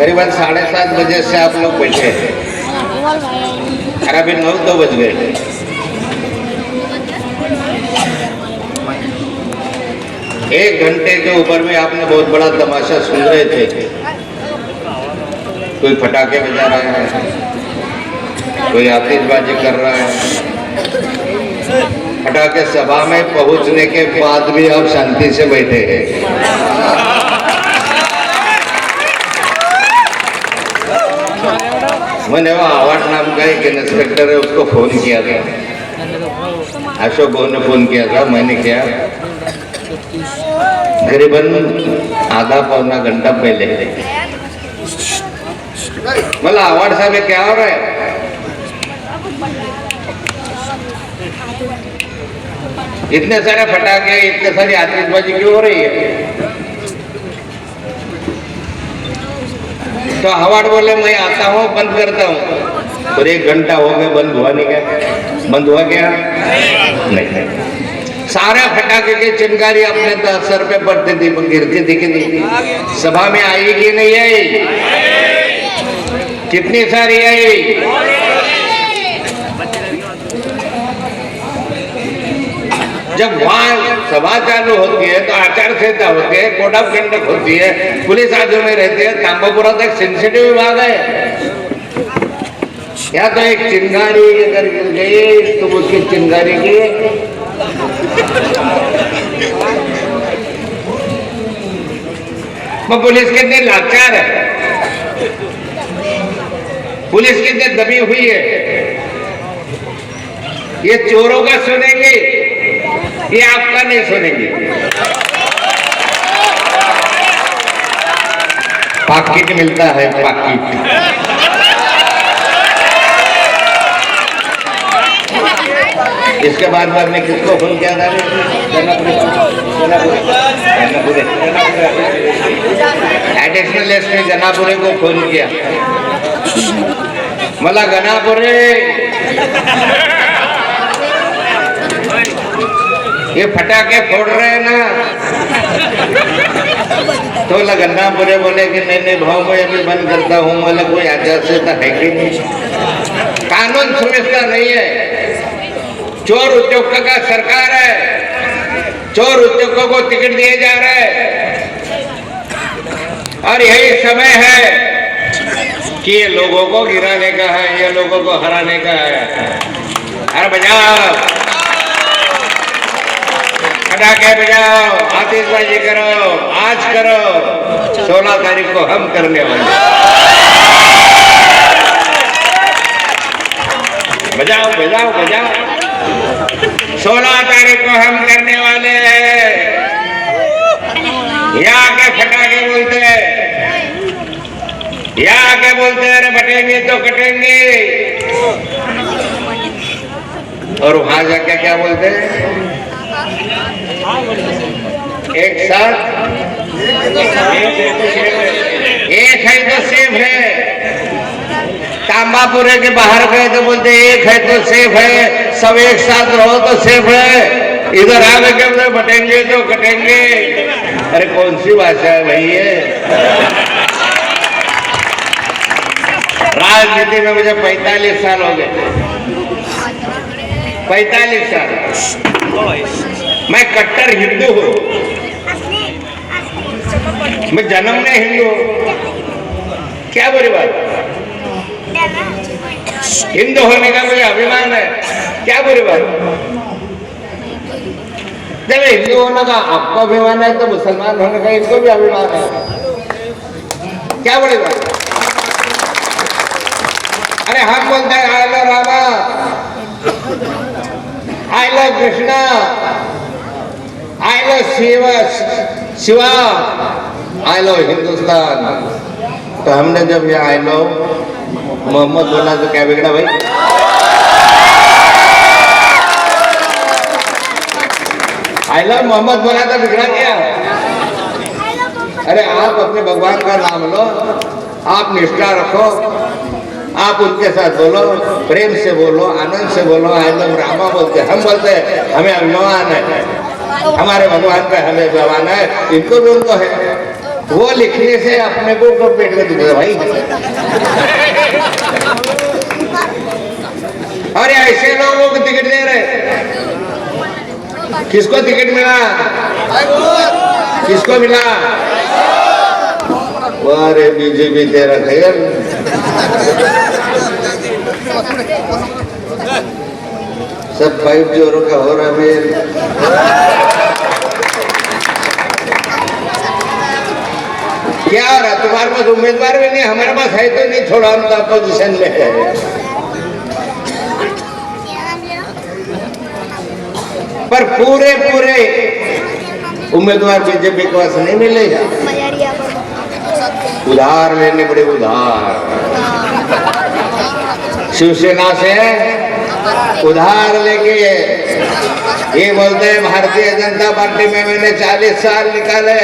करीबन 7:30 बजे से आप लोग बैठे हैं और अभी 9 बज गए। एक घंटे के ऊपर में आपने बहुत बड़ा तमाशा सुन रहे थे। कोई पटाखे बजा रहा है, कोई आतिशबाजी कर रहा है। पटाखे सभा में पहुंचने के बाद भी आप शांति से बैठे हैं। मैंने वो आवाज नाम का एक इंस्पेक्टर है, उसको फोन किया था। अशोक भाऊ ने फोन किया था, मैंने किया करीबन आधा पौना घंटा पहले। मतलब आवाज साहब क्या हो रहा है? इतने सारे फटाके, इतने सारी आतिशबाजी क्यों हो रही है? तो हवाड़ बोले मैं आता हूँ, बंद करता हूँ। और 1 घंटा हो गया, बंद हुआ नहीं क्या? बंद हुआ क्या? नहीं। सारे फटाके की चिंगारी अपने सर पे पड़ती थी, गिरती थी कि नहीं? सभा में आई कि नहीं आई? कितनी सारी आई? जब वहां सभा चालू होती है तो आचार संहिता होती है, कोड ऑफ कंडक्ट होती है, पुलिस आजू में रहती है। तांबापुरा तो एक सेंसिटिव विभाग है। या तो एक चिंगारी अगर गिर गई तो उसकी चिंगारी की वो पुलिस कितनी लाचार है, पुलिस कितनी दबी हुई है। ये चोरों का सुनेंगे, ये आपका नहीं सुनेंगे। पाकिट मिलता है, पाकिट। इसके बाद में आपने किसको फोन किया था? एडिशनल एसपी गनापुरे को फोन किया। मला गनापुरे, ये फटाके फोड़ रहे हैं ना? तो गन्नापुरे बोले कि नहीं भाव मैं अभी बंद करता हूँ। मतलब कोई आचार संहिता है कि नहीं? कानून समझता नहीं है। चोर उद्योगों का सरकार है, चोर उद्योगों को टिकट दिए जा रहे हैं और यही समय है कि ये लोगों को गिराने का है, ये लोगों को हराने का है। अरे बजाओ पटाखे, बजाओ, आतिशबाजी करो, आज करो। 16 तारीख को हम करने वाले। बजाओ बजाओ बजाओ। 16 तारीख को हम करने वाले हैं। यहाँ के फटाके बोलते हैं, यहाँ के बोलते हैं अरे बटेंगे तो कटेंगे, और वहां जाके क्या बोलते हैं? एक साथ एक है तो सेफ है। तांबापुरे के बाहर गए तो बोलते एक है तो सेफ है, सब एक साथ रहो तो सेफ है। इधर आगे के बटेंगे तो कटेंगे। अरे कौन सी भाषा है भाई ये? राजनीति में मुझे 45 साल हो गए, 45 साल। मैं कट्टर हिंदू हूँ, मैं जन्म में हिंदू हूँ। क्या बुरी बात? हिंदू होने का मुझे अभिमान है, क्या बुरी बात? जब हिंदू होने का आपको अभिमान है तो मुसलमान होने का इनको भी अभिमान है, क्या बुरी बात? अरे हम बोलते हैं I love Rama, I love Krishna, I love Shiva, I love Hindustan. तो हमने जब ये आई लव मोहम्मद बोला तो क्या बिगड़ा भाई? आई लव मोहम्मद बोला तो बिगड़ा क्या? अरे आप अपने भगवान का नाम लो, आप निष्ठा रखो, आप उनके साथ बोलो, प्रेम से बोलो, आनंद से बोलो। आई लव रामा बोलते, हम बोलते हैं हमें अभिमान है, हमारे भगवान पे हमें अभिमान है, इनको भी उनको है। वो लिखने से अपने को पेट में दुखता भाई। और ऐसे लोगों को टिकट दे रहे, किसको टिकट मिला, किसको मिला? अरे बीजेपी तेरा खैर। सब 5 जोरों का हो रहा मेल। क्या हो रहा? तुम्हारे पास उम्मीदवार भी नहीं, हमारे पास है तो नहीं, छोड़ा हम तो अपोजिशन में है। पर पूरे उम्मीदवार बीजेपी के पास नहीं मिलेगा। उधार लेने पड़े, उधार शिवसेना से उधार लेके ये बोलते हैं भारतीय जनता पार्टी में मैंने 40 साल निकाले,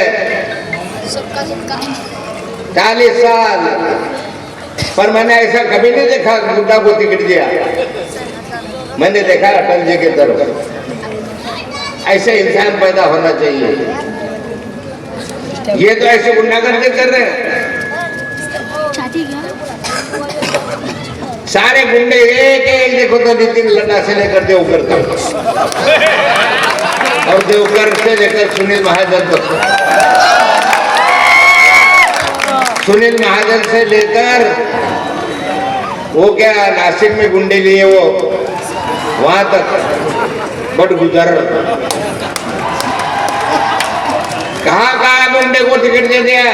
40 साल, पर मैंने ऐसा कभी नहीं देखा गुड्डा को टिकट दिया। मैंने देखा अटल जी की तरफ। ऐसे इंसान पैदा होना चाहिए। ये तो ऐसे गुंडागर्दी कर रहे हैं, सारे गुंडे एक देखो तो नितिन लड्डा से लेकर देवकर तक, और देवकर से लेकर सुनील महाजन तक, सुनील महाजन से लेकर वो क्या नासिक में गुंडे लिए वो वहां तक बट गुजर। कहाँ गुंडे को टिकट दे दिया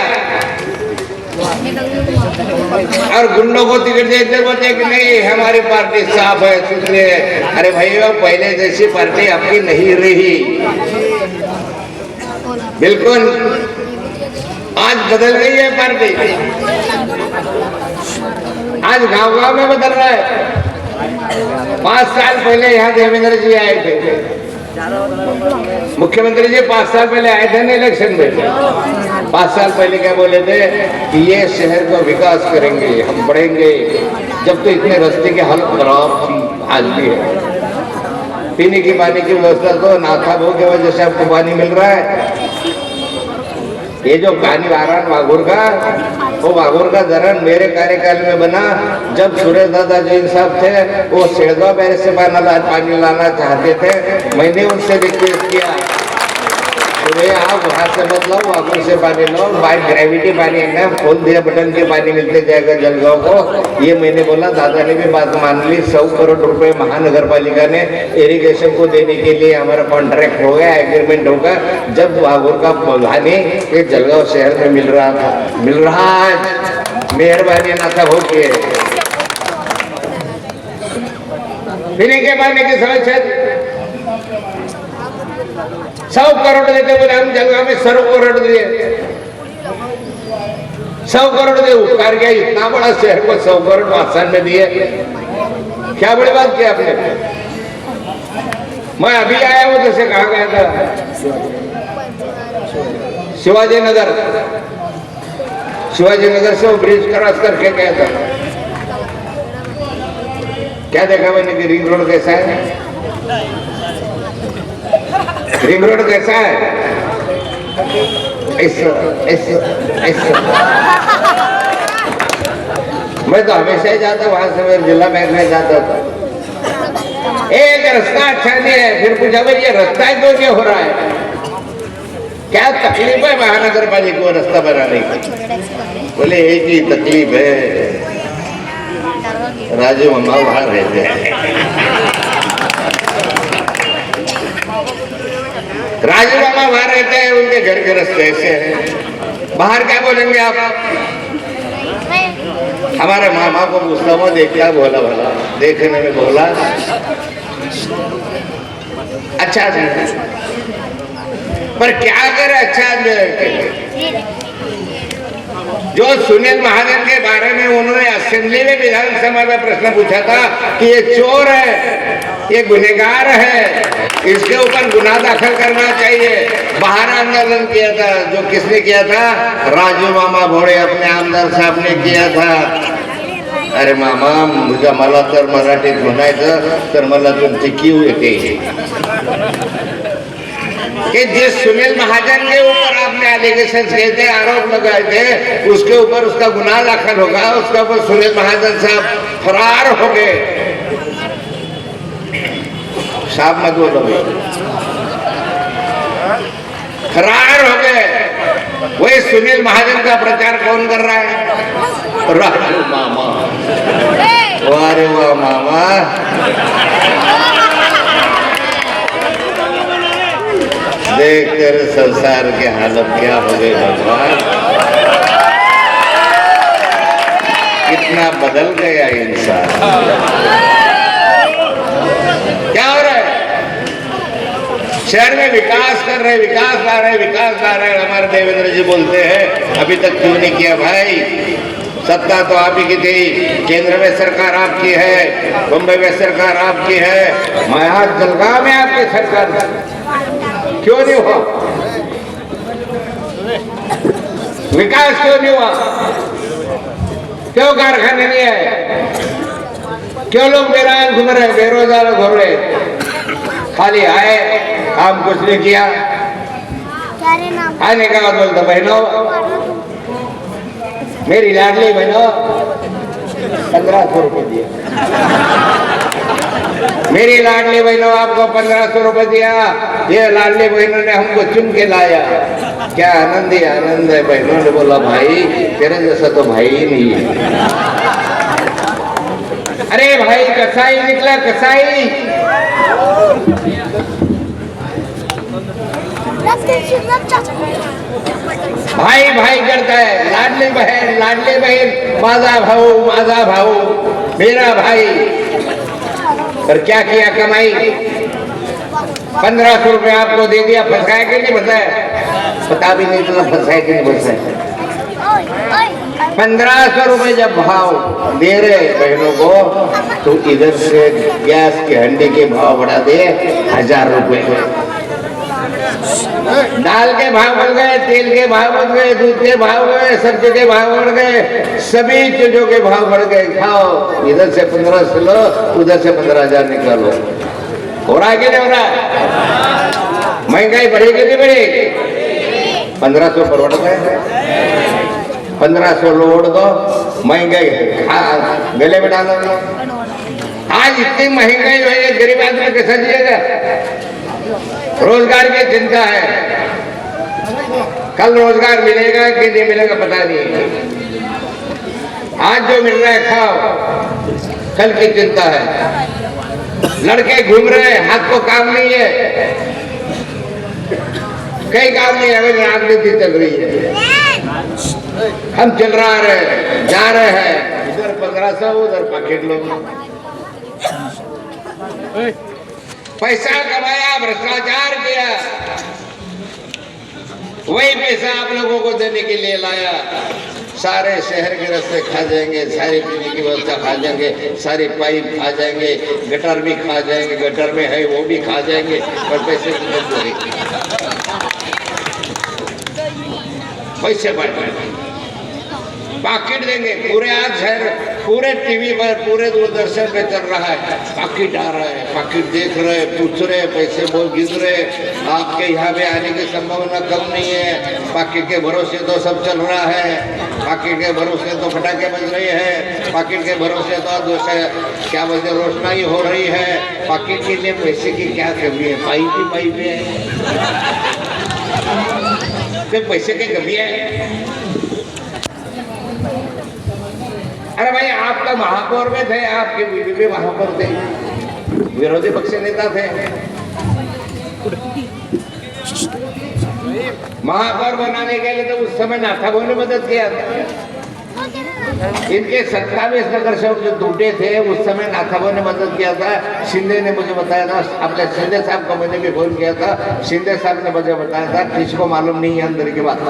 और गुंडों को टिकट देते बोलते कि नहीं हमारी पार्टी साफ है, सुथरी है। अरे भाई वो पहले जैसी पार्टी आपकी नहीं रही, बिल्कुल आज बदल गई है पार्टी। आज गांव-गांव में बदल रहा है। 5 साल पहले यहाँ देवेंद्र जी आए थे, मुख्यमंत्री जी 5 साल पहले आए थे ना इलेक्शन में। 5 साल पहले क्या बोले थे कि ये शहर का विकास करेंगे, हम बढ़ेंगे। जब तो इतने रास्ते की हालत खराब थी, आज भी है। पीने की पानी की व्यवस्था तो नाथा भो की वजह से आपको पानी मिल रहा है। ये जो पानी आ रहा है वाघुर का, वो वाघुर का धरण मेरे कार्यकाल में बना। जब सुरेश दादा जैन साहब थे, वो शेरगांव बैरेज से पानी लाना चाहते थे। मैंने उनसे रिक्वेस्ट किया, आप वहां से मत लाओ, वाघुर से पानी लाओ, बाय ग्रेविटी पानी है, खोल दिया बटन के पानी मिलते जाएगा जलगांव को। ये मैंने बोला, दादा ने भी बात मान ली। 100 करोड़ रुपए महानगर पालिका ने इरिगेशन को देने के लिए हमारा कॉन्ट्रैक्ट हो गया, एग्रीमेंट होगा। जब वाघुर का पानी ये जलगांव शहर में मिल रहा था, मिल रहा है। मेहरबानी ना था हो के पीने के पानी की समस्या 100 करोड़ देते बोले, हम जलगांव में 100 करोड़ दिए। 100 करोड़ दे उपकार किया, इतना बड़ा शहर को 100 करोड़ आसान में दिए। क्या बड़ी बात किया आपने? मैं अभी आया हूं तो से कहा गया था शिवाजी नगर से वो ब्रिज क्रॉस करके गया था। क्या देखा मैंने कि रिंग रोड कैसा है, रिंग रोड कैसा है, ऐसा। मैं तो हमेशा ही जाता वहां से, मैं जिला बैंक में जाता था। एक रास्ता अच्छा नहीं है, फिर पूछा भाई ये रास्ता क्यों हो रहा है, क्या तकलीफ है महानगर पालिका को रास्ता बनाने की? बोले एक ही तकलीफ है, राजू मामा वहां रहते हैं। राजू मामा वहां रहते हैं, उनके घर के रास्ते ऐसे हैं। बाहर क्या बोलेंगे आप? हमारे मामा को पूछता हुआ देखा, बोला भला देखने में बोला अच्छा था, पर क्या करे अच्छा जो सुनील महाजन के बारे में उन्होंने असेंबली में विधानसभा में प्रश्न पूछा था कि ये चोर है, ये गुनहगार है, इसके ऊपर गुनाह दाखिल करना चाहिए। बाहर आंदोलन किया था, जो किसने किया था? राजू मामा भोळे अपने आमदार साहब ने किया था। अरे मामा, मुझे मला तर मराठीत म्हणायचं तर मला तुमची कीव येते। कि जिस सुनील महाजन के ऊपर आपने एलिगेशन किए थे, आरोप लगाए थे, उसके ऊपर उसका गुनाह दाखिल होगा, उसके ऊपर सुनील महाजन साहब फरार हो गए। साहब मत बोलो, फरार हो गए। वही सुनील महाजन का प्रचार कौन कर रहा है? राजू मामा। वारे वाह मामा, देख तेरे संसार की हालत क्या हो गई भगवान, कितना बदल गया इंसान। क्या हो रहा है? शहर में विकास कर रहे, विकास ला रहे, विकास ला रहे। हमारे देवेंद्र जी बोलते हैं अभी तक क्यों नहीं किया भाई? सत्ता तो आप ही की थी, केंद्र में सरकार आपकी है, मुंबई में सरकार आपकी है, यहाँ जलगांव में आपकी सरकार, क्यों नहीं हुआ? विकास क्यों नहीं हुआ? क्यों कारखाने नहीं है? क्यों लोग बेरोजगार घूम रहे, बेरोजगार घूम रहे? खाली आए, काम कुछ नहीं किया। आने का बाद बोलता बहनों, मेरी लाडली बहनों 1500 रुपए दिए, मेरी लाडली बहनों आपको 1500 रुपए दिया, ये लाडली बहनों ने हमको चुन के लाया। क्या आनंद ही आनंद है। बहनों ने बोला भाई तेरे जैसा तो भाई ही नहीं है। अरे भाई कसाई निकला, कसाई। भाई भाई करता है, लाडली बहन माझा भाऊ मेरा भाई। पर क्या किया कमाई? 1500 रुपए आपको दे दिया, फंसाया कि नहीं फंसाया? पता भी नहीं चला फंसाया कि नहीं फंसाया। 1500 रुपए जब भाव दे रहे बहनों को, तो इधर से गैस की हंडी के भाव बढ़ा दे 1000 रुपए। दाल के भाव बढ़ गए, तेल के भाव बढ़ गए, दूध के भाव बढ़ गए, सब्जी के भाव बढ़ गए, सभी चीजों के भाव बढ़ गए। खाओ, इधर से 1500 लो, उधर से 15,000 निकालो। हो रहा है कि नहीं हो रहा? महंगाई बढ़ेगी नहीं बढ़ेगी? 1500 पर बढ़ गए, 1500 लोड दो, महंगाई गले में डालो। आज इतनी महंगाई है, गरीब आदमी कैसा जिएगा? रोजगार की चिंता है, कल रोजगार मिलेगा कि नहीं मिलेगा पता नहीं। आज जो मिल रहा है खाओ, कल की चिंता है। लड़के घूम रहे हैं, हाथ को काम नहीं है, कई काम नहीं है, राजनीति चल रही है। हम चल रहा रहे, जा रहे हैं, इधर 1500 उधर पॉकेट लोग। पैसा कमाया, भ्रष्टाचार किया, वही पैसा आप लोगों को देने के लिए लाया। सारे शहर के रास्ते खा जाएंगे, सारी पीने की व्यवस्था खा जाएंगे, सारी पाइप खा जाएंगे, गटर भी खा जाएंगे, गटर में है वो भी खा जाएंगे, पर पैसे की मजबूरी, पैसे बढ़ पाकिट देंगे। पूरे आज शहर, पूरे टीवी पर, पूरे दूरदर्शन पे चल रहा है, पाकिट आ रहा है, पाकिट देख रहे, पूछ रहे, पैसे बहुत गिर रहे। आपके यहाँ पे आने की संभावना कम नहीं है। पाकिट के भरोसे तो सब चल रहा है, पाकिट के भरोसे तो फटाके बज रहे हैं, पाकिट के भरोसे तो क्या बोलते रोशनाई हो रही है। पाकिट के लिए पैसे की क्या कमी है? पाइप ही पाइप है, पैसे की कमी है। अरे भाई आप तो महापौर में थे, आपके बीवी भी महापौर थे, विरोधी पक्ष नेता थे, महापौर बनाने के लिए तो उस समय नाथागो ने मदद किया था। इनके 27 नगर सेवक जो टूटे थे, उस समय नाथागो ने मदद किया था। शिंदे ने मुझे बताया था, अपने शिंदे साहब को मैंने भी फोन किया था, शिंदे साहब ने मुझे बताया था, किसको मालूम नहीं है अंदर की बात।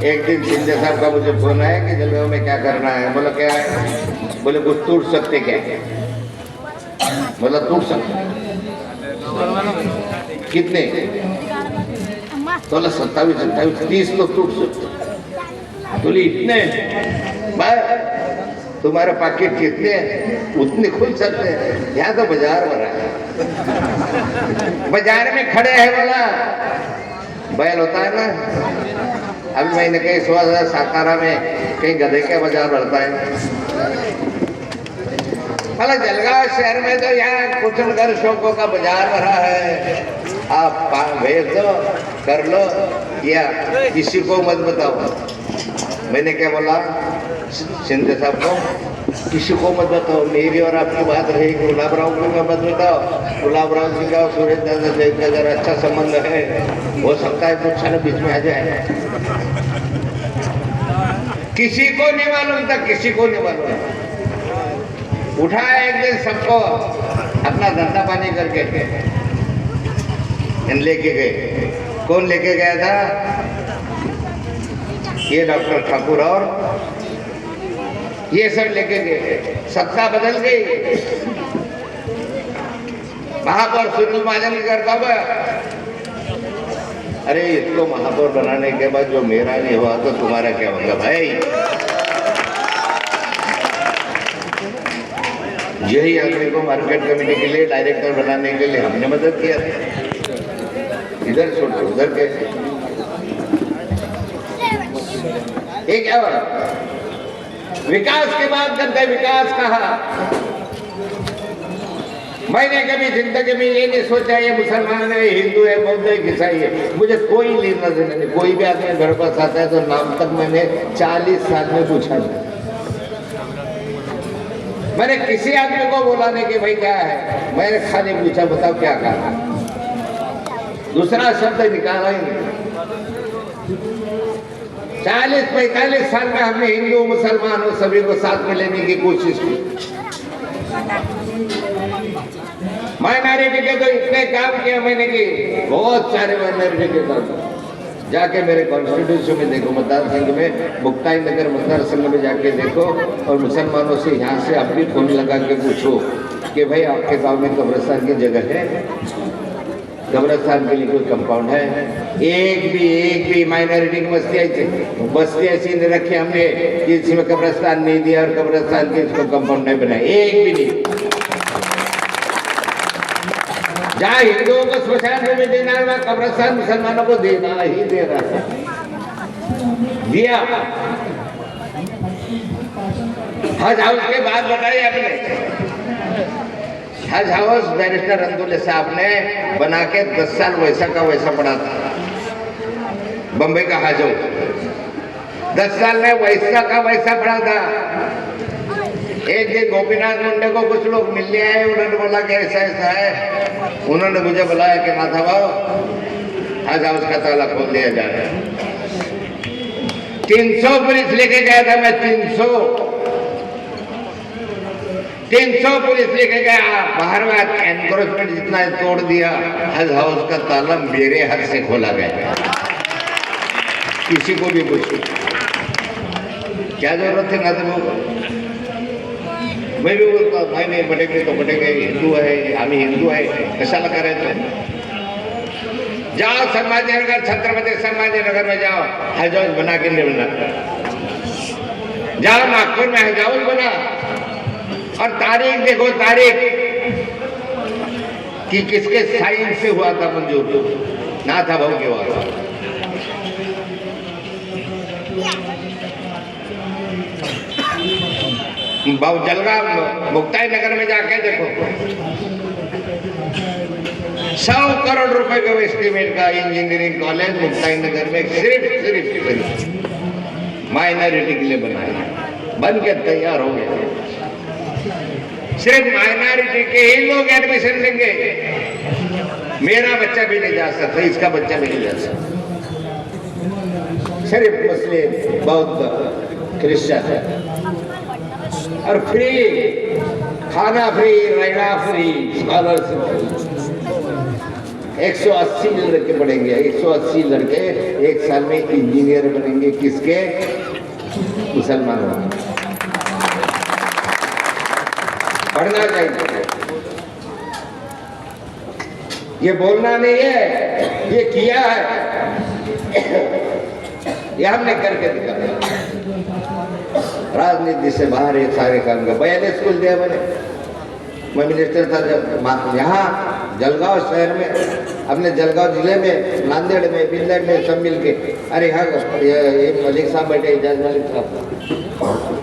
एक दिन शिंदे साहब का मुझे फोन आया कि जलगांव में क्या करना है। बोला क्या है? बोले कुछ टूट सकते क्या? बोला टूट सकते कितने? बोला 27, 28, 30 लोग टूट सकते। बोले इतने? तुम्हारे पैकेट कितने हैं उतने खुल सकते हैं, यहाँ तो बाजार भरा है। बाजार में खड़े हैं बोला बैल होता है ना, अभी मैंने कहीं सोचा सातारा में कहीं गधे का बाजार भरता है। भला जलगांव शहर में तो यहाँ कुचनगर शौकों का बाजार भरा है, आप भेज दो कर लो या किसी को मत बताओ। मैंने क्या बोला शिंदे साहब को, किसी को मत बताओ, मेरी और आपकी बात रही। गुलाब राव को मैं मत बताओ, गुलाब राव जी का सूरज दादा जी का जरा अच्छा संबंध है, हो सकता है कुछ ना बीच में आ जाए। किसी को नहीं मालूम था, किसी को नहीं मालूम। उठाया एक दिन सबको अपना धंधा पानी करके लेके गए। कौन लेके गया था? ये डॉक्टर ठाकुर और ये सब लेके गए। सत्ता बदल गई, महापौर सुनील महाजन करता हुआ, अरे इसको महापौर बनाने के बाद जो मेरा नहीं हुआ तो तुम्हारा क्या होगा भाई। यही आदमी को मार्केट कमेटी के लिए डायरेक्टर बनाने के लिए हमने मदद किया। इधर छोड़ो उधर कैसे, ये क्या हुआ? विकास के बाद करते विकास कहा। मैंने कभी जिंदगी में ये नहीं सोचा ये मुसलमान है, हिंदू है, बौद्ध है, ईसाई है, मुझे कोई लेना देना नहीं। कोई भी आदमी घर पास आता है तो नाम तक मैंने 40 साल में पूछा नहीं। मैंने किसी आदमी को बोला नहीं कि भाई क्या है, मैंने खाली पूछा बताओ क्या कहा, दूसरा शब्द निकाला ही नहीं। 40-45 साल में हमने हिंदू मुसलमानों सभी को साथ में लेने की कोशिश की। माइनॉरिटी के तो इतने काम किया मैंने कि बहुत सारे माइनॉरिटी के काम जाके मेरे कॉन्स्टिट्यूशन में देखो, मतदार संघ में मुक्ताई नगर मतदार संघ में जाके देखो और मुसलमानों से यहाँ से आप भी फोन लगा के पूछो कि भाई आपके गांव में कब्रिस्तान की जगह है, कब्रिस्तान के लिए कोई कंपाउंड है? एक भी माइनॉरिटी की बस्ती ऐसी नहीं रखी हमने कि इसमें कब्रिस्तान नहीं दिया और कब्रिस्तान के इसको कंपाउंड नहीं बनाया, एक भी नहीं। जहाँ हिंदुओं को स्मशान में देना है, वहाँ कब्रिस्तान मुसलमानों को देना ही दे रहा है, दिया। हज हाउस के बाद बताइए आपने, हज हाउस बैरिस्टर अंदुले साहब ने बना के 10 साल वैसा का वैसा पड़ा था। बम्बई का हज हाउस 10 साल में वैसा का वैसा पड़ा था। एक दिन गोपीनाथ मुंडे को कुछ लोग मिलने आए, उन्होंने बोला कि ऐसा ऐसा है। उन्होंने मुझे बुलाया कि माथा भाव हज हाउस का ताला खोल दिया जा रहा है। 300 पुलिस लेके गया था मैं, 300 पुलिस लेके गया। बाहर में एनक्रोचमेंट जितना तोड़ दिया, हज हाउस का ताला मेरे हाथ से खोला गया। किसी को भी पूछो क्या जरूरत है ना, तो मैं भी बोलता भाई नहीं बटेंगे तो बटेंगे, हिंदू है हम हिंदू है, कशाला करायचं? जाओ संभाजी नगर, छत्रपति संभाजी नगर में जाओ, हज हाउस बना के नहीं बना। जाओ नागपुर में हज हाउस बना और तारीख देखो, तारीख कि किसके साइन से हुआ था मंजूर, ना था भाव के हुआ। जलगांव मुक्ताई नगर में जाके देखो, 100 करोड़ रुपए का एस्टीमेट का इंजीनियरिंग कॉलेज मुक्ताई नगर में सिर्फ माइनॉरिटी के लिए बनाया, बन के तैयार हो गया। सिर्फ माइनॉरिटी के ही लोग एडमिशन लेंगे। मेरा बच्चा भी नहीं जा सकता, इसका बच्चा भी नहीं जा सकता, सिर्फ मुस्लिम, बौद्ध, क्रिश्चियन। और फ्री खाना, फ्री रहना, फ्री स्कॉलरशिप। 180 लड़के पढ़ेंगे, 180 लड़के एक साल में इंजीनियर बनेंगे। किसके? मुसलमानों। पढ़ना चाहिए, ये बोलना नहीं है, ये किया है, ये हमने करके दिखाया। राजनीति से बाहर ये सारे काम कर 42 स्कूल दिया मैंने। मैं मिनिस्टर था जब यहाँ जलगांव शहर में, अपने जलगांव जिले में, नांदेड़ में, बिंदड़ में सब मिल के, अरे हाँ ये मलिक साहब बैठे, एजाज मलिक साहब,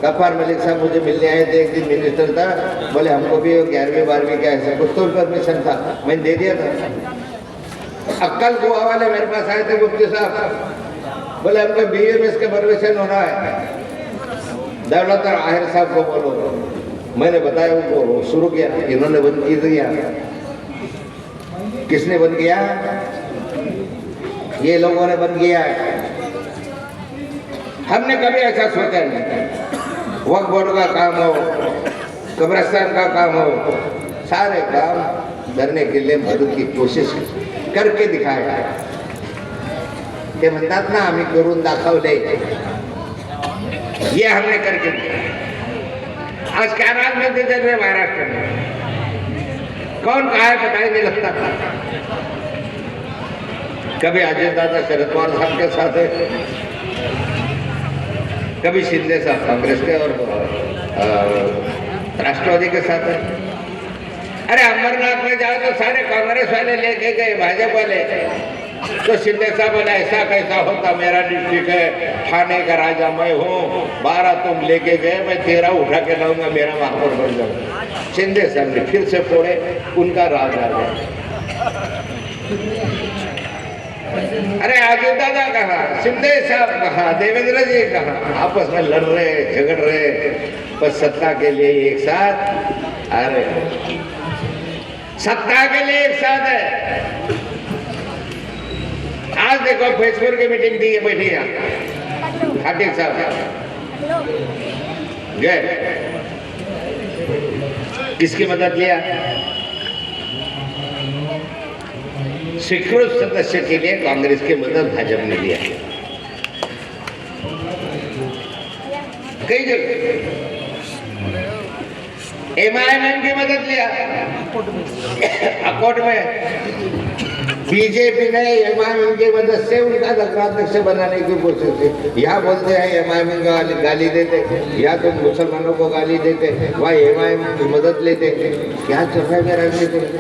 गफ्फार मलिक साहब मुझे मिलने आए थे। एक दिन मिनिस्टर था, बोले हमको भी 11वीं 12वीं का ऐसा कुछ तो परमिशन था, मैंने दे दिया था। अक्कल गोवा वाले मेरे पास आए थे मुफ्ती साहब, बोले हमको BMS का परमिशन हो रहा है, दौलत और आहिर साहब को बोलो। मैंने बताया उनको, शुरू किया, इन्होंने बंद की दिया। किसने बंद किया? ये लोगों ने बंद किया है। हमने कभी ऐसा सोचा नहीं। वक्फ बोर्ड का काम हो, कब्रिस्तान का काम हो, सारे काम करने के लिए मदद की कोशिश करके दिखाया। ते म्हणतात ना आम्ही करून दाखवले, ये हमने करके दिखाया। आज क्या राजनीति चल रहे महाराष्ट्र में, कौन कहा है पता ही नहीं लगता। कभी अजय दादा शरद पवार साहब के साथ है, कभी शिंदे साहब कांग्रेस के और राष्ट्रवादी के साथ है। अरे अमरनाथ में जाओ तो सारे कांग्रेस वाले लेके गए, भाजपा वाले। तो शिंदे साहब बोला ऐसा कैसा होता, मेरा डिस्ट्रिक्ट है, ठाणे का राजा मैं हूँ, 12 तुम लेके गए, मैं 13 उठा के लाऊंगा, मेरा महापौर बन जाऊंगा। शिंदे साहब ने फिर से फोड़े, उनका राज आ गया। अरे अजय दादा कहा, शिंदे साहब कहा, देवेंद्र जी कहा, आपस में लड़ रहे, झगड़ रहे, बस सत्ता के लिए एक साथ। अरे सत्ता के लिए एक साथ है। आज देखो फेसबुक की मीटिंग थी, ये बैठी यहाँ खाटिक साहब गए, किसकी मदद लिया? स्वीकृत सदस्य के लिए कांग्रेस की मदद भाजपा ने लिया। कई जगह MIM की मदद लिया। अकोट में बीजेपी ने MIM की मदद से उनका नगराध्यक्ष बनाने की कोशिश की। यहाँ बोलते हैं MIM को गाली देते, या तो मुसलमानों को गाली देते, वहाँ MIM की मदद लेते। क्या चल रहा है मेरा राजनीति में?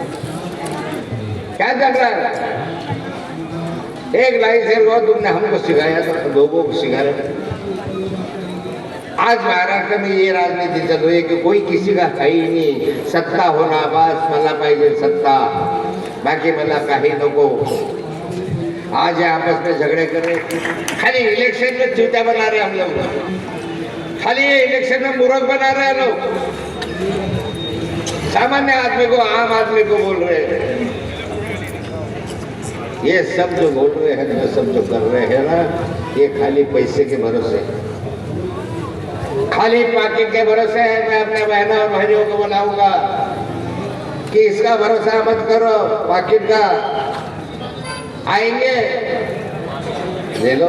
क्या चल रहा है? एक लाइन से वो तुमने हमको सिखाया था, लोगों को सिखा रहे। आज महाराष्ट्र में ये राजनीति चल रही है कि कोई किसी का है ही नहीं, सत्ता होना बस, मला पाहिजे सत्ता, बाकी मला काही नको। आज आपस में झगड़े कर रहे, खाली इलेक्शन में चूतिया बना रहे हम लोग, खाली इलेक्शन में मूर्ख बना रहे हैं लोग। सामान्य आदमी को, आम आदमी को बोल रहे हैं। ये सब जो बोल रहे हैं, ये सब जो कर रहे हैं ना, ये खाली पैसे के भरोसे, खाली पॉकेट के भरोसे है। मैं अपने बहनों और भाइयों को बनाऊंगा कि इसका भरोसा मत करो, पॉकेट का आएंगे ले लो।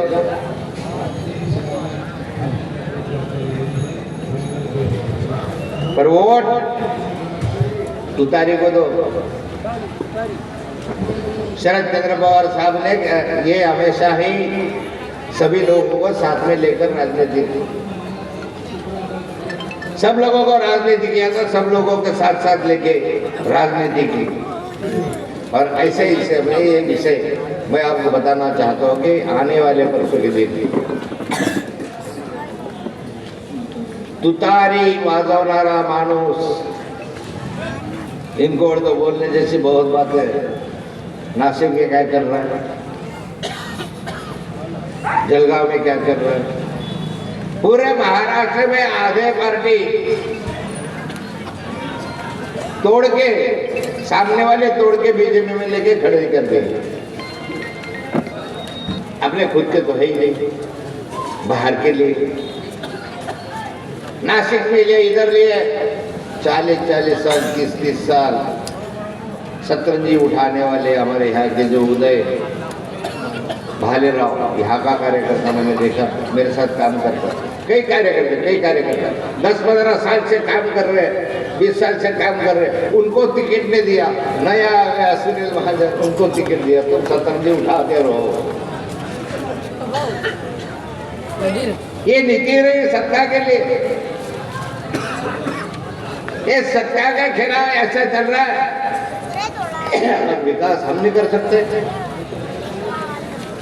पर वोट तुतारी को दो। शरद चंद्र पवार साहब ने ये हमेशा ही सभी लोगों को साथ में लेकर राजनीति की, सब लोगों को राजनीति किया था, सब लोगों के साथ साथ लेके राजनीति की। और ऐसे ही से ये विषय मैं आपको बताना चाहता हूँ कि आने वाले परसों के दिन तुतारी वाजवणारा माणूस, इनको तो बोलने जैसी बहुत बातें। नासिक में क्या कर रहा है, जलगांव में क्या कर रहा है, पूरे महाराष्ट्र में आधे पार्टी तोड़ के, सामने वाले तोड़ के बीजेपी में लेके खड़े कर दिए। अपने खुद के तो है ही नहीं, बाहर के लिए। नासिक में लिए, इधर लिए 40-40 साल, 30-30 साल शतरंजी उठाने वाले हमारे यहाँ के जो उदय भालेराव, यहाँ का कार्यकर्ता मैंने देखा, मेरे साथ काम करता। कई कार्यकर्ता 10-15 साल से काम कर रहे हैं, 20 साल से काम कर रहे हैं। उनको टिकट नहीं दिया, नया आया सुनील महाजन, उनको टिकट दिया। तुम शतरंजी उठाते रहो। ये नीति रही सत्ता के लिए, ये सत्ता का खेला ऐसा चल रहा है। विकास हम नहीं कर सकते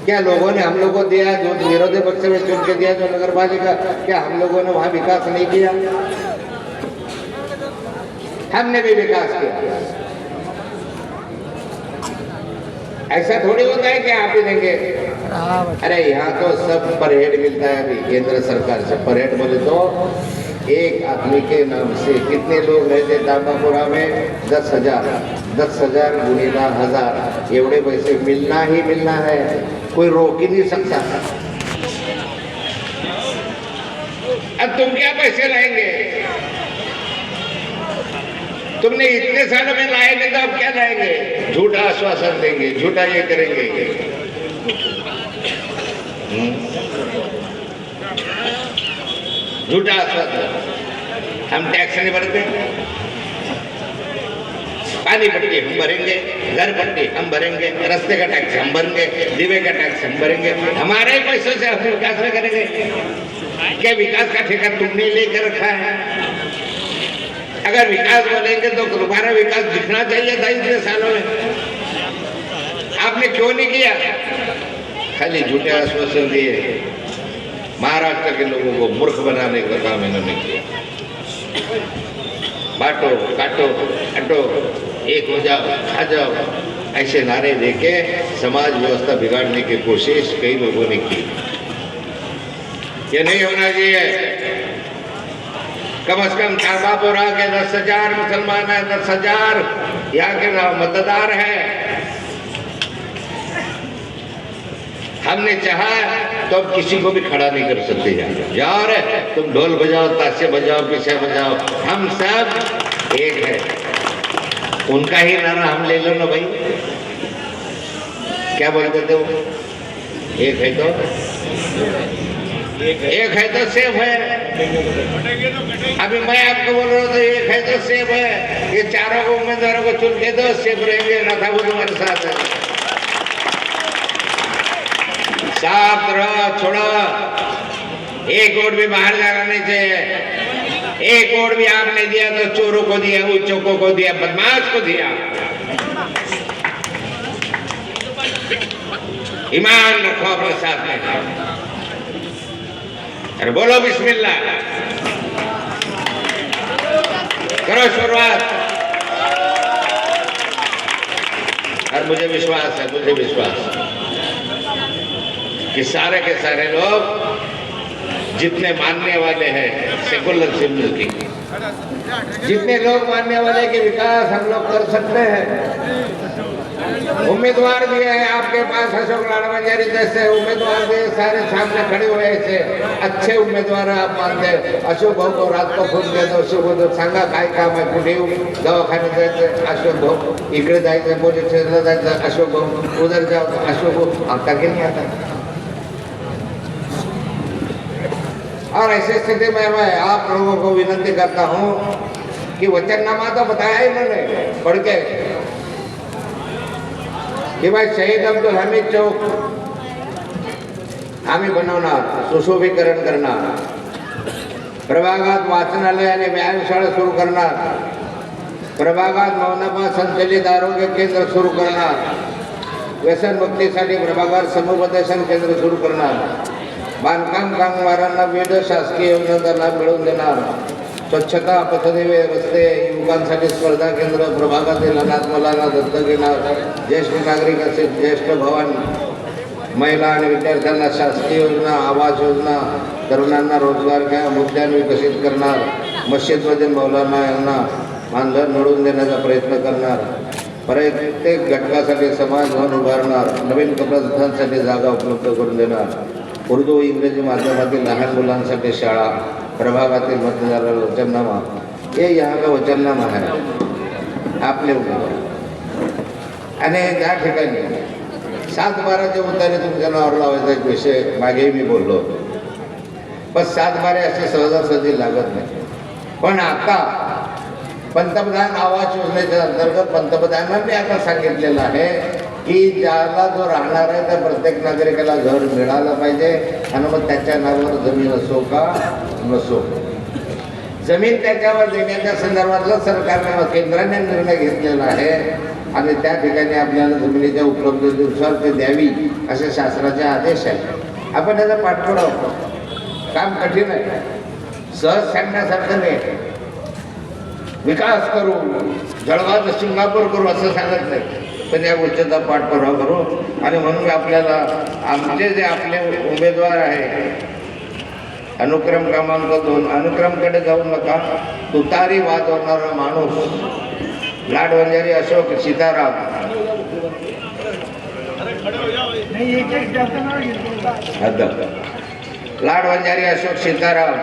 क्या? लोगों ने हम लोग को दिया, जो विरोधी पक्ष में चुन के दिया, जो नगर पालिका, क्या हम लोगों ने वहां विकास नहीं किया? हमने भी विकास किया। ऐसा थोड़ी होता है कि आप ही देंगे। अरे यहाँ तो सब पर हेड मिलता है अभी केंद्र सरकार से। पर हेड बोले तो एक आदमी के नाम से कितने लोग रहते दामापुरा में? 10,000 गुणिला 1000 एवढे पैसे मिलना ही मिलना है, कोई रोक ही नहीं सकता। अब तुम क्या पैसे लाएंगे? तुमने इतने सालों में लाए नहीं तो अब क्या लाएंगे? झूठा आश्वासन देंगे, झूठा ये करेंगे। झूठा आश्वासन। हम टैक्स नहीं भरते, पानी पट्टी हम भरेंगे, घर पट्टी हम भरेंगे, रास्ते का टैक्स हम भरेंगे, दीवे का टैक्स हम भरेंगे, हमारे ही पैसों से हम विकास में करेंगे। क्या विकास का ठेका तुमने लेकर रखा है? अगर विकास बोलेंगे तो तुम्हारा विकास दिखना चाहिए था इतने सालों में, आपने क्यों नहीं किया? खाली झूठे आश्वासन दिए, महाराष्ट्र के लोगों को मूर्ख बनाने का काम इन्होंने किया। बांटो, काटो, हटो, एक हो जाओ, खा जाओ, ऐसे नारे देके समाज व्यवस्था बिगाड़ने की कोशिश कई लोगों ने की। ये नहीं होना चाहिए। कम से कम काबापुरा के 10,000 मुसलमान है, 10,000 यहाँ के मतदार हैं। हमने चाहा तो अब किसी को भी खड़ा नहीं कर सकते। जाओ रे, तुम ढोल बजाओ, ताशे बजाओ, पीछे बजाओ, हम सब एक है। उनका ही नारा हम ले लो ना भाई। क्या बोलते थे वो? एक है तो सेफ है। अभी मैं आपको बोल रहा हूँ तो एक है तो सेफ है। ये चारों को उम्मीदवारों को चुन के दो, सेफ रहेंगे ना था वो तुम्हारे साथ है। साफ रहो, छोड़ो। एक वोट भी बाहर जाना नहीं चाहिए। एक वोट भी आपने दिया तो चोरों को दिया, उच्चों को दिया, बदमाश को दिया। ईमान रखो अपने साथ में। अरे बोलो बिस्मिल्लाह, करो शुरुआत। और मुझे विश्वास है कि सारे के सारे लोग जितने मानने वाले हैं सेकुलर सिंबल की, जितने लोग मानने वाले कि विकास हम लोग कर सकते हैं, उम्मीदवार भी है आपके पास। अशोक लाल बंजारी जैसे उम्मीदवार भी सारे सामने खड़े हुए ऐसे अच्छे उम्मीदवार आप मानते हैं। अशोक भाऊ को रात को फोन केला, अशोक भाऊ सांगा काय काम आहे, कुठे दवाखान्यात जायचं, अशोक भाऊ इकडे जायचं, पोलीस स्टेशनला जायचं, अशोक भाऊ उधर जाओ, अशोक भाऊ आता की नहीं आता। और ऐसी स्थिति में मैं आप लोगों को विनती करता हूँ कि वचननामा तो बताया इन्होंने पढ़ के कि भाई शहीद अब्दुल हमीद चौक आम्ही बनवणार, सुशोभीकरण करणार, प्रभागात वाचनालय आणि व्यायामशाळा सुरू करणार, प्रभागात मनपा संचलित आरोग्य केंद्र सुरू करणार, व्यसन मुक्तीसाठी प्रभागात समुपदेशन केंद्र सुरू करणार, बांधकाम कामगारांना विविध शासकीय योजनांचा लाभ मिळवून देणार, स्वच्छता पथदिवे, रस्ते, युवकांसाठी स्पर्धा केंद्र, प्रभागातील अनाथ मुलांना दत्तक घेणार, ज्येष्ठ नागरिक असेल ज्येष्ठ भवन, महिला आणि विद्यार्थ्यांना शासकीय योजना, आवास योजना, तरुणांना रोजगार घ्या मुद्द्यां विकसित करणार, मस्जिदमधील मौलाना यांना मानधन मिळवून देण्याचा प्रयत्न करणार, प्रत्येक घटकासाठी समाज भवन उभारणार, नवीन कब्रस्थानसाठी जागा उपलब्ध करून देणार, उर्दू इंग्रजी माध्यमातील लहान मुलांसाठी शाळा, प्रभागातील मतदाराला वचननामा। ये यहाँ का वचननामा है आपने ऊपर। आणि त्या ठिकाणी 7-12चे उतारे तुमच्या नावावर लावायचा एक विषय मागेही मी बोललो, पण 7-12 असे सहजासहजी लागत नाही। पण आता पंतप्रधान आवास योजनेच्या अंतर्गत पंतप्रधानांनी आता सांगितलेलं आहे की ज्याला जो राहणार आहे त्या प्रत्येक नागरिकाला घर मिळालं पाहिजे आणि मग त्याच्या नावावर जमीन असो का नसो, जमीन त्याच्यावर देण्याच्या संदर्भातला सरकारने केंद्राने निर्णय घेतलेला आहे आणि त्या ठिकाणी आपल्याला जमिनीच्या उपलब्धतेनुसार ते द्यावी असे शासनाचे आदेश आहेत. आपण त्याचा पाठपुरावा करू. काम कठीण आहे, सहज सांगण्यासारखं नाही. विकास करू, जळगाव सिंगापूर करू असं सांगत नाही, पण या गोष्टीचा पाठपुरावा करू. आणि म्हणून आपल्याला आमचे जे आपले उमेदवार आहे अनुक्रम क्रमांक 2, अनुक्रमकडे जाऊ नका. तुतारी वाजवणारा माणूस लाडवंजारी अशोक सीताराम, लाडवंजारी अशोक सीताराम,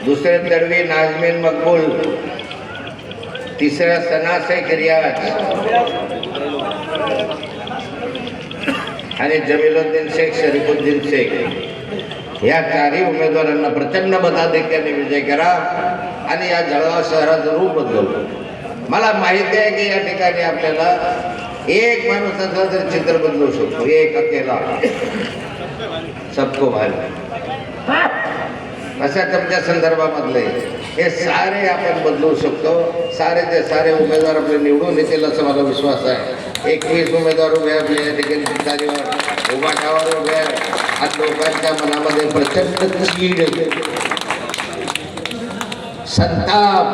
दुसरे तडवी नाजमीन मकबूल, तिसरा सना शेख रियाज आणि जमीलुद्दीन शेख शरीफुद्दीन शेख या चारही उमेदवारांना प्रचंड मताधिक्याने विजय करा आणि या जळगाव शहराचं रूप बदलवलं. मला माहिती आहे की या ठिकाणी आपल्याला एक माणूस असला तर चित्र बदलू शकतो, एक अकेला सबको भारी. अशा तुमच्या संदर्भामधले हे सारे आपण बदलू शकतो. सारे ते सारे उमेदवार आपले निवडून येतील असं मला विश्वास आहे. 21 उमेदवार उभे आपले या ठिकाणी तुतारीवर उभाटावर उभे आहे. आज लोकांच्या मनामध्ये प्रचंड चीड, संताप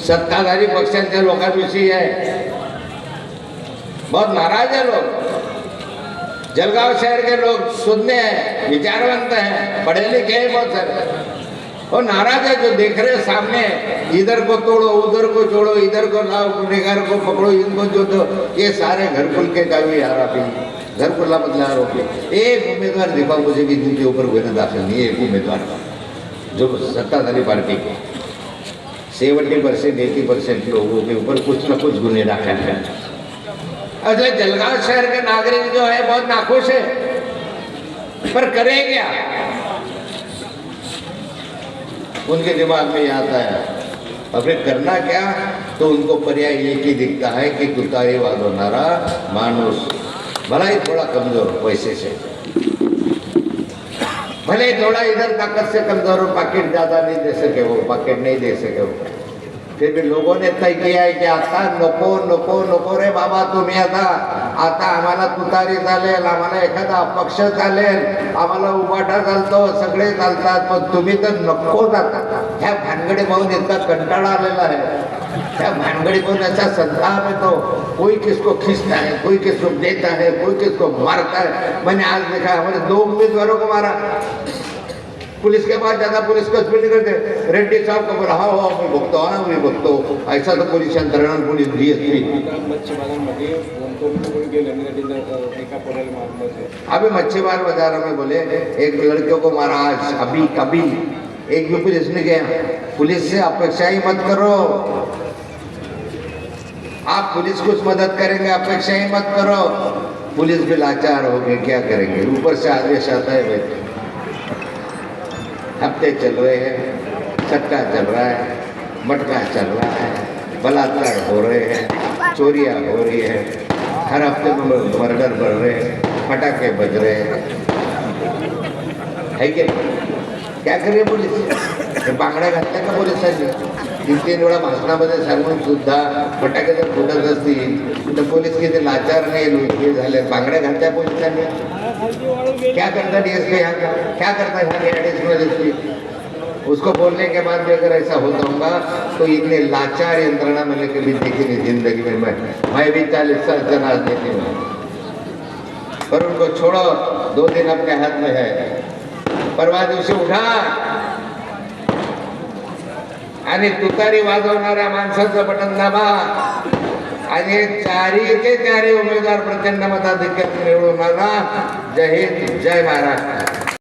सत्ताधारी पक्षांच्या लोकांविषयी है. बहुत नाराज है लोग. जलगांव शहर के लोग सुनने हैं, विचारवंत हैं, पढ़े लिखे हैं बहुत सारे, और नाराज है. जो देख रहे सामने, इधर को तोड़ो, उधर को जोड़ो, इधर को लाओ, गुनेगार को पकड़ो, इनको जो दो, ये सारे घरकुल के कावी आरोपी, घरकुल्ला बदला आरोपी. एक उम्मीदवार दिखा मुझे कि जिनके ऊपर गुना दाखिल नहीं है. एक उम्मीदवार जो सत्ताधारी पार्टी के 70% 80% लोगों के ऊपर कुछ न कुछ गुने दाखिल हैं. अरे जलगांव शहर के नागरिक जो है बहुत नाखुश है, पर करें क्या? उनके दिमाग में ये आता है अब करना क्या, तो उनको पर्याय एक ही दिखता है कि तुतारी वाजवणारा माणूस, भला ही थोड़ा कमजोर पैसे से, भले ही थोड़ा इधर ताकत से कमजोर हो, पॉकेट ज़्यादा नहीं दे सके वो, पॉकेट नहीं दे सके वो, फिर भी लोगों ने तय किया है की आता नको नको नको रे बाबा तुम्ही आता आम्हाला तुतारी चालेल, आम्हाला एखादा अपक्ष चालेल, आम्हाला उभाटा चालतो, सगळे चालतात, पण तुम्ही तर नकोच आता. ह्या भानगडी पाहून इतका कंटाळा आलेला आहे. ह्या भानगडी पाहून ऐसा संताप येतो. कोई किसको खींचता है, कोई किसको देता है, कोई किसको मारता है. मैंने आज देखा हमारे 2 उम्मीदवारों को मारा. पुलिस के पास जाता, पुलिस को स्पीड करते, रेड्डी साहब को बोला हाँ हाँ मैं भुगतो, हाँ मैं भुगतो. ऐसा तो पुलिस यंत्रणा, पुलिस DSP अभी मच्छीमार बाजार में बोले एक लड़कियों को मारा आज, अभी कभी एक भी पुलिस ने गया. पुलिस से अपेक्षा ही मत करो. आप पुलिस कुछ मदद करेंगे, अपेक्षा ही मत करो. पुलिस भी लाचार हो गए, क्या करेंगे. ऊपर से आदेश आता है भाई, हफ्ते चल रहे हैं, सट्टा चल रहा है, मटका चल रहा है, बलात्कार हो रहे हैं, चोरियां हो रही है, हर हफ्ते में मर्डर बढ़ रहे हैं, पटाखे बज रहे हैं, है क्या? क्या करें पुलिस? हे बांगड्या घातल्या का पोलिसांनी? 3-3 वेळा भाषणामध्ये सांगून सुद्धा फटाके जर फुटत असतील तर पोलीस किती लाचार नाही झाले. बांगड्या घातल्या पोलिसांनी. क्या करता DSP यहाँ का? क्या करता है एडिशनल DSP? उसको बोलने के बाद भी अगर ऐसा होता होगा तो इतने लाचार यंत्रणा मैंने कभी देखी नहीं जिंदगी में. मैं भी 40 साल से राजनीति में, पर उनको छोड़ो, 2 दिन अपने हाथ में है. परवा दिवशी उठा आणि तुतारी वाजवणाऱ्या माणसाचं बटन दाबा आणि चारी उमेदवार प्रचंड मताधिक्याने निवडून आला. जय हिंद, जय महाराष्ट्र.